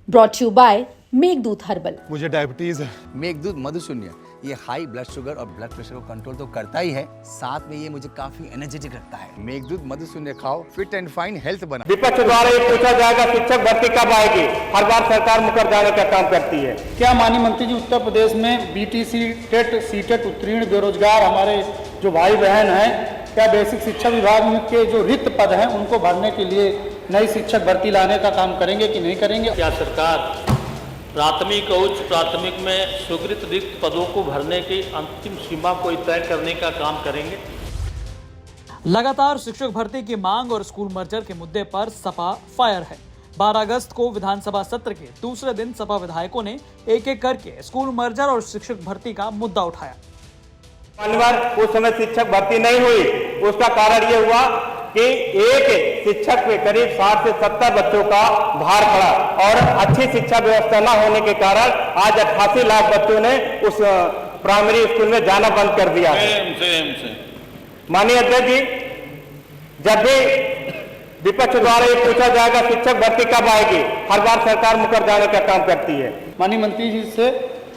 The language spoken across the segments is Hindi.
Brought you by Meghdoot herbal. मुझे डायबिटीज है। मेघदूत मधुशून्य ये हाई ब्लड शुगर और ब्लड प्रेशर को कंट्रोल तो करता ही है, साथ में ये मुझे काफी एनर्जेटिक रखता है। मेघदूत मधुशून्य खाओ, फिट एंड फाइन हेल्थ बना। विपक्ष द्वारा ये पूछा जाएगा शिक्षक भर्ती कब आएगी, हर बार सरकार मुकर जाने का काम करती है। क्या माननीय मंत्री जी उत्तर प्रदेश में बीटीसी टेट सीटेट उत्तीर्ण बेरोजगार हमारे जो भाई बहन हैं, क्या बेसिक शिक्षा विभाग में के जो रिक्त पद हैं उनको भरने के लिए नई शिक्षक भर्ती लाने का काम करेंगे कि नहीं करेंगे? क्या सरकार प्राथमिक और उच्च प्राथमिक में स्वीकृत रिक्त पदों को भरने की अंतिम सीमा को तय करने का काम करेंगे? लगातार शिक्षक भर्ती की मांग और स्कूल मर्जर के मुद्दे पर सपा फायर है। 12 अगस्त को विधानसभा सत्र के दूसरे दिन सपा विधायकों ने एक एक करके स्कूल मर्जर और शिक्षक भर्ती का मुद्दा उठाया। उस समय शिक्षक भर्ती नहीं हुई, उसका कारण ये हुआ कि एक शिक्षक पे करीब 60 से 70 बच्चों का भार पड़ा और अच्छी शिक्षा व्यवस्था न होने के कारण आज 88 लाख बच्चों ने उस प्राइमरी स्कूल में जाना बंद कर दिया है। माननीय अध्यक्ष जी, जब भी विपक्ष द्वारा ये पूछा जाएगा शिक्षक भर्ती कब आएगी, हर बार सरकार मुकर जाने का काम करती है। माननीय मंत्री जी से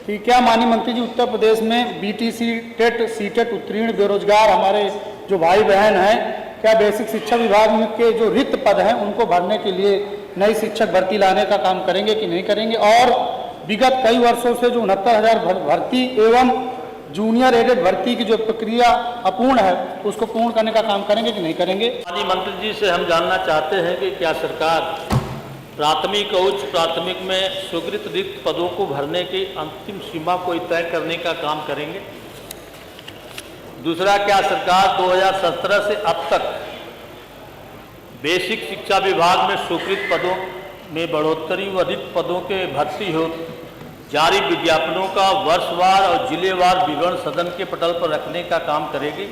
कि क्या माननीय मंत्री जी उत्तर प्रदेश में बीटीसी टेट सीटेट उत्तीर्ण बेरोजगार हमारे जो भाई बहन हैं, क्या बेसिक शिक्षा विभाग में के जो रिक्त पद हैं उनको भरने के लिए नई शिक्षक भर्ती लाने का काम करेंगे कि नहीं करेंगे? और विगत कई वर्षों से जो 69,000 भर्ती एवं जूनियर एडेड भर्ती की जो प्रक्रिया अपूर्ण है उसको पूर्ण करने का काम करेंगे कि नहीं करेंगे? माननीय मंत्री जी से हम जानना चाहते हैं कि क्या सरकार प्राथमिक और उच्च प्राथमिक में स्वीकृत रिक्त पदों को भरने की अंतिम सीमा को तय करने का काम करेंगे? दूसरा, क्या सरकार 2017 से अब तक बेसिक शिक्षा विभाग में स्वीकृत पदों में बढ़ोतरी व रिक्त पदों के भर्ती हो जारी विज्ञापनों का वर्षवार और जिलेवार विवरण सदन के पटल पर रखने का काम करेगी?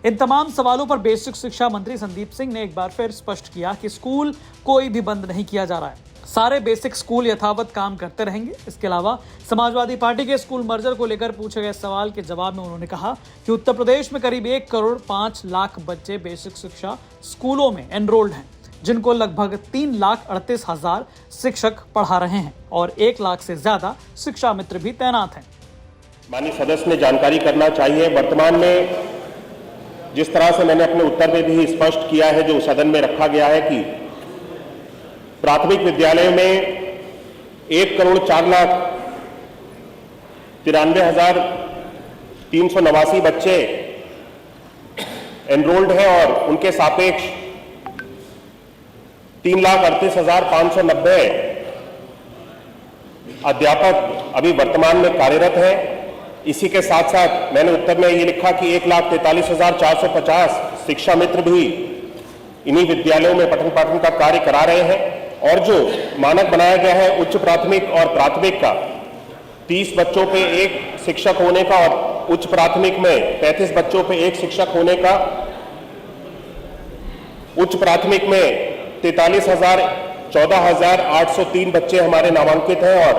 इन तमाम सवालों पर बेसिक शिक्षा मंत्री संदीप सिंह ने एक बार फिर स्पष्ट किया कि स्कूल कोई भी बंद नहीं किया जा रहा है, सारे बेसिक स्कूल यथावत काम करते रहेंगे। इसके अलावा समाजवादी पार्टी के स्कूल मर्जर को लेकर पूछे गए सवाल के जवाब में उन्होंने कहा कि उत्तर प्रदेश में करीब 1 करोड़ 5 लाख बच्चे बेसिक शिक्षा स्कूलों में एनरोल्ड हैं, जिनको लगभग 3,38,000 शिक्षक पढ़ा रहे हैं और 1 लाख से ज्यादा शिक्षा मित्र भी तैनात हैं। माननीय सदस्य ने जानकारी करना चाहिए, वर्तमान में जिस तरह से मैंने अपने उत्तर में भी स्पष्ट किया है, जो सदन में रखा गया है कि प्राथमिक विद्यालयों में 1 करोड़ 4,93,389 बच्चे एनरोल्ड हैं और उनके सापेक्ष 3,38,590 अध्यापक अभी वर्तमान में कार्यरत हैं। इसी के साथ साथ मैंने उत्तर में ये लिखा कि 1,43,450 शिक्षा मित्र भी इन्हीं विद्यालयों में पठन पाठन का कार्य करा रहे हैं और जो मानक बनाया गया है उच्च प्राथमिक और प्राथमिक का 30 बच्चों पे 1 शिक्षक होने का और उच्च प्राथमिक में 35 बच्चों पे 1 शिक्षक होने का, उच्च प्राथमिक में 14,803 बच्चे हमारे नामांकित हैं और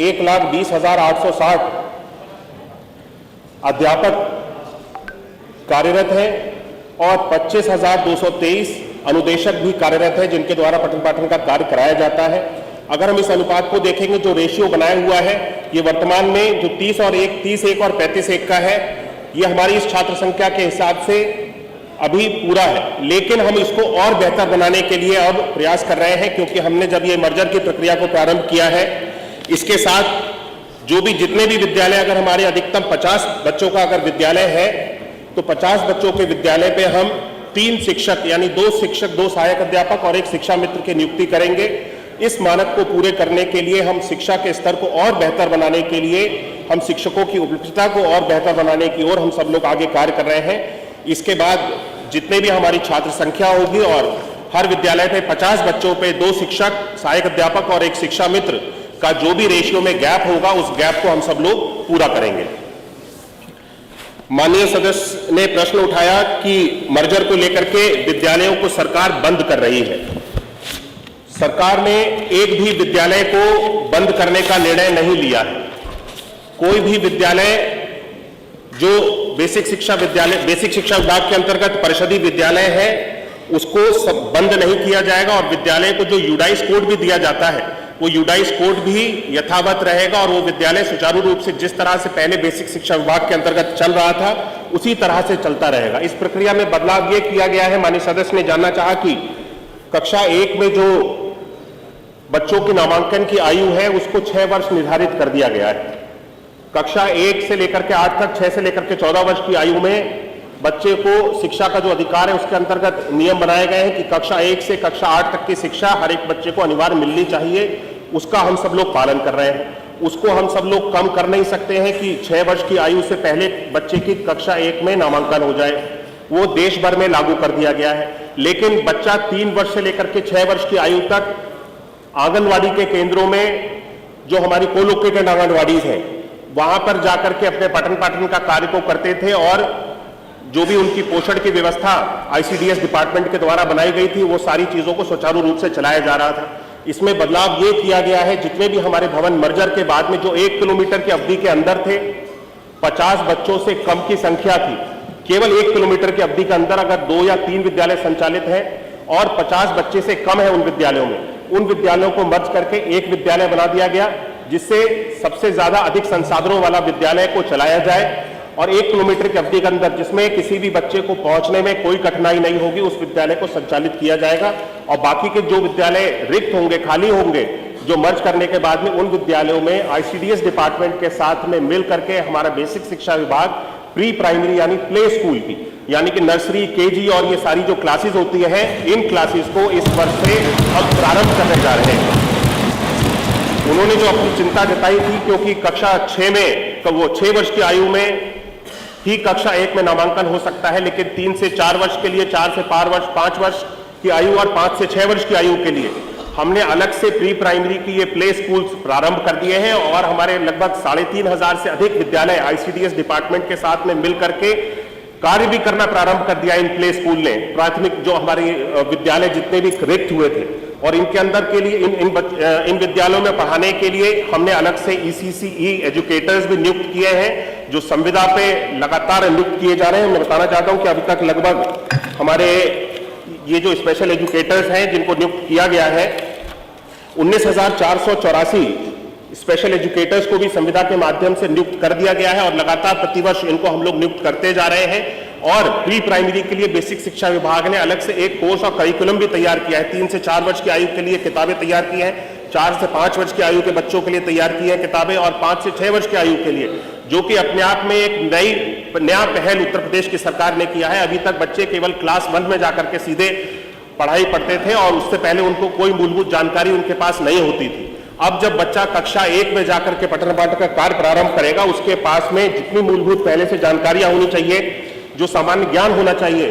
1,20,860 अध्यापक कार्यरत हैं और 25,223 अनुदेशक भी कार्यरत हैं जिनके द्वारा पठन पाठन का कार्य कराया जाता है। अगर हम इस अनुपात को देखेंगे, जो रेशियो बनाया हुआ है ये वर्तमान में जो 30 और 1 और 35:1 का है, ये हमारी इस छात्र संख्या के हिसाब से अभी पूरा है, लेकिन हम इसको और बेहतर बनाने के लिए और प्रयास कर रहे हैं, क्योंकि हमने जब ये मर्जर की प्रक्रिया को प्रारंभ किया है, इसके साथ जो भी जितने भी विद्यालय, अगर हमारे अधिकतम 50 बच्चों का अगर विद्यालय है तो 50 बच्चों के विद्यालय पे हम 3 शिक्षक यानी 2 शिक्षक 2 सहायक अध्यापक और 1 शिक्षा मित्र की नियुक्ति करेंगे। इस मानक को पूरे करने के लिए, हम शिक्षा के स्तर को और बेहतर बनाने के लिए, हम शिक्षकों की उपलब्धता को और बेहतर बनाने की ओर हम सब लोग आगे कार्य कर रहे हैं। इसके बाद जितने भी हमारी छात्र संख्या होगी और हर विद्यालय पे 50 बच्चों पे 2 शिक्षक सहायक अध्यापक और 1 शिक्षा मित्र का जो भी रेशियो में गैप होगा, उस गैप को हम सब लोग पूरा करेंगे। माननीय सदस्य ने प्रश्न उठाया कि मर्जर को लेकर के विद्यालयों को सरकार बंद कर रही है। सरकार ने एक भी विद्यालय को बंद करने का निर्णय नहीं लिया है। कोई भी विद्यालय जो बेसिक शिक्षा विभाग के अंतर्गत परिषदीय विद्यालय है, उसको सब बंद नहीं किया जाएगा और विद्यालय को जो यूडाइस कोड भी दिया जाता है वो यूडाइस कोड भी यथावत रहेगा और वो विद्यालय सुचारू रूप से जिस तरह से पहले बेसिक शिक्षा विभाग के अंतर्गत चल रहा था उसी तरह से चलता रहेगा। इस प्रक्रिया में बदलाव ये किया गया है, माननीय सदस्य ने जानना चाहा कि कक्षा 1 में जो बच्चों की नामांकन की आयु है उसको 6 वर्ष निर्धारित कर दिया गया है। कक्षा 1 से लेकर के 8 तक, 6 से लेकर के 14 वर्ष की आयु में बच्चे को शिक्षा का जो अधिकार है उसके अंतर्गत नियम बनाए गए हैं कि कक्षा 1 से कक्षा 8 तक की शिक्षा हर एक बच्चे को अनिवार्य मिलनी चाहिए। उसका हम सब लोग पालन कर रहे हैं। उसको हम सब लोग कम कर नहीं सकते हैं कि 6 वर्ष की आयु से पहले बच्चे की कक्षा 1 में नामांकन हो जाए। वो देश भर में लागू कर दिया गया है। लेकिन बच्चा 3 वर्ष से लेकर के 6 वर्ष की आयु तक आंगनवाड़ी के केंद्रों में, जो हमारी कोलोकेटेड आंगनवाड़ीज हैं, वहां पर जाकर के अपने पठन पाठन का कार्य को करते थे और जो भी उनकी पोषण की व्यवस्था आईसीडीएस डिपार्टमेंट के द्वारा बनाई गई थी वो सारी चीजों को सुचारू रूप से चलाया जा रहा था। इसमें बदलाव ये किया गया है, जितने भी हमारे भवन मर्जर के बाद में जो 1 किलोमीटर की अवधि के अंदर थे, 50 बच्चों से कम की संख्या थी, केवल 1 किलोमीटर की अवधि के अंदर अगर 2 या 3 विद्यालय संचालित हैं और 50 बच्चे से कम है उन विद्यालयों में, उन विद्यालयों को मर्ज करके एक विद्यालय बना दिया गया, जिससे सबसे ज्यादा अधिक संसाधनों वाला विद्यालय को चलाया जाए और 1 किलोमीटर की अवधि के अंदर जिसमें किसी भी बच्चे को पहुंचने में कोई कठिनाई नहीं होगी उस विद्यालय को संचालित किया जाएगा। और बाकी के जो विद्यालय रिक्त होंगे, खाली होंगे, जो मर्ज करने के बाद में उन विद्यालयों में आईसीडीएस डिपार्टमेंट के साथ में मिल करके हमारा बेसिक शिक्षा विभाग प्री प्राइमरी यानी प्ले स्कूल की, यानी कि नर्सरी, केजी और ये सारी जो क्लासेस होती हैं, इन क्लासेस को इस वर्ष से अब प्रारंभ करने जा रहे हैं। उन्होंने जो अपनी चिंता जताई थी, क्योंकि कक्षा 6 में, तो वो 6 वर्ष की आयु में ही कक्षा 1 में नामांकन हो सकता है, लेकिन 3 से 4 वर्ष के लिए, 4 से 5 वर्ष की आयु और 5 से 6 वर्ष की आयु के लिए हमने अलग से प्री प्राइमरी की ये प्ले स्कूल्स प्रारंभ कर दिए हैं और हमारे लगभग 3,500 से अधिक विद्यालय आईसीडीएस डिपार्टमेंट के साथ में मिल करके कार्य भी करना प्रारंभ कर दिया इन प्ले स्कूल ने। प्राथमिक जो हमारे विद्यालय जितने भी रिक्त हुए थे और इनके अंदर के लिए इन विद्यालयों में पढ़ाने के लिए हमने अलग से ईसीसीई एजुकेटर्स भी नियुक्त किए हैं, जो संविदा पे लगातार नियुक्त किए जा रहे हैं। मैं बताना चाहता हूं कि अभी तक लगभग हमारे ये जो स्पेशल एजुकेटर्स हैं जिनको नियुक्त किया गया है, 19,484 स्पेशल एजुकेटर्स को भी संविदा के माध्यम से नियुक्त कर दिया गया है और लगातार प्रतिवर्ष इनको हम लोग नियुक्त करते जा रहे हैं। और प्री प्राइमरी के लिए बेसिक शिक्षा विभाग ने अलग से एक कोर्स और करिकुलम भी तैयार किया है। 3 से 4 वर्ष की आयु के लिए किताबें तैयार की हैं, 4 से 5 वर्ष की आयु के बच्चों के लिए तैयार की है किताबें और 5 से 6 वर्ष की आयु के लिए, जो कि अपने आप में एक नया पहल उत्तर प्रदेश की सरकार ने किया है। अभी तक बच्चे केवल क्लास 1 में जाकर के सीधे पढ़ाई पढ़ते थे और उससे पहले उनको कोई मूलभूत जानकारी उनके पास नहीं होती थी। अब जब बच्चा कक्षा 1 में जाकर के पठन पाठन का कार्य प्रारंभ करेगा, उसके पास में जितनी मूलभूत पहले से जानकारियां होनी चाहिए, जो सामान्य ज्ञान होना चाहिए,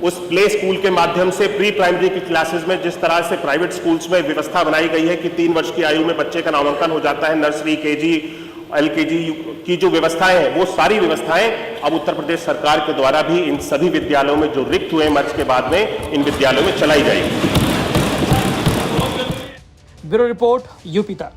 उस प्ले स्कूल के माध्यम से प्री प्राइमरी की क्लासेस में जिस तरह से प्राइवेट स्कूल्स में व्यवस्था बनाई गई है कि 3 वर्ष की आयु में बच्चे का नामांकन हो जाता है, नर्सरी, केजी, एलकेजी की जो व्यवस्थाएं हैं, वो सारी व्यवस्थाएं अब उत्तर प्रदेश सरकार के द्वारा भी इन सभी विद्यालयों में जो रिक्त हुए मर्ज के बाद में इन विद्यालयों में चलाई जाएगी। ब्यूरो रिपोर्ट, यूपी तक।